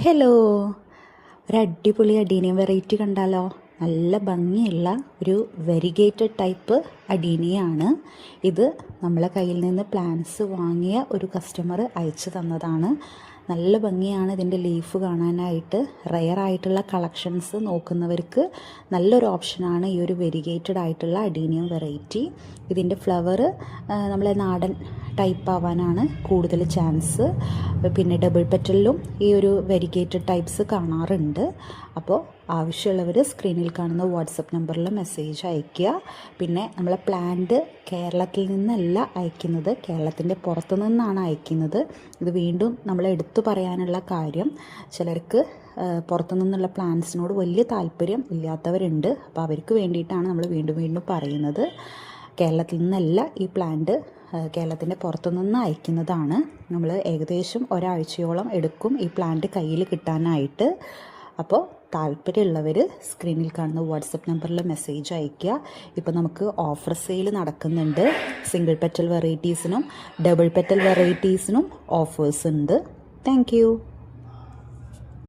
Hello, ഒരു അടിപൊളി adenium variety കണ്ടാലോ? നല്ല ഭംഗിയുള്ള ഒരു വെരിഗേറ്റഡ് ടൈപ്പ് അഡീനിയാണ് ഇത്. നമ്മളെ കയ്യിൽ നിന്ന് പ്ലാന്റ്സ് വാങ്ങിയ ഒരു കസ്റ്റമർ അയച്ചു തന്നതാണ്. നല്ല ഭംഗിയാണ് ഇതിൻ്റെ ലീഫ് കാണാനായിട്ട്. റെയർ ആയിട്ടുള്ള കളക്ഷൻസ് നോക്കുന്നവർക്ക് നല്ലൊരു ഓപ്ഷനാണ് ഈ ഒരു വെരിഗേറ്റഡ് ആയിട്ടുള്ള അഡീനിയം വെറൈറ്റി. ഇതിൻ്റെ ഫ്ലവർ നമ്മളെ നാടൻ ടൈപ്പ് ആവാനാണ് കൂടുതൽ ചാൻസ്. പിന്നെ ഡബിൾ പെറ്റലിലും ഈ ഒരു വെരിഗേറ്റഡ് ടൈപ്സ് കാണാറുണ്ട്. അപ്പോൾ ആവശ്യമുള്ളവർ സ്ക്രീനിൽ കാണുന്ന വാട്സപ്പ് നമ്പറിൽ മെസ്സേജ് അയയ്ക്കുക. പിന്നെ നമ്മളെ പ്ലാന്റ് കേരളത്തിൽ നിന്നല്ല അയക്കുന്നത്, കേരളത്തിൻ്റെ പുറത്തു നിന്നാണ് അയക്കുന്നത്. ഇത് വീണ്ടും നമ്മൾ എടുത്തു പറയാനുള്ള കാര്യം, ചിലർക്ക് പുറത്തു നിന്നുള്ള പ്ലാന്റ്സിനോട് വലിയ താല്പര്യം ഇല്ലാത്തവരുണ്ട്. അപ്പോൾ അവർക്ക് വേണ്ടിയിട്ടാണ് നമ്മൾ വീണ്ടും വീണ്ടും പറയുന്നത്. കേരളത്തിൽ നിന്നല്ല ഈ പ്ലാന്റ്, കേരളത്തിൻ്റെ പുറത്തുനിന്ന് അയക്കുന്നതാണ്. നമ്മൾ ഏകദേശം ഒരാഴ്ചയോളം എടുക്കും ഈ പ്ലാന്റ് കയ്യിൽ കിട്ടാനായിട്ട്. അപ്പോൾ താല്പര്യമുള്ളവർ സ്ക്രീനിൽ കാണുന്ന വാട്സപ്പ് നമ്പറിൽ മെസ്സേജ് അയയ്ക്കുക. ഇപ്പോൾ നമുക്ക് ഓഫർ സെയിൽ നടക്കുന്നുണ്ട്. സിംഗിൾ പെറ്റൽ വെറൈറ്റീസിനും ഡബിൾ പെറ്റൽ വെറൈറ്റീസിനും ഓഫേഴ്സ് ഉണ്ട്. താങ്ക്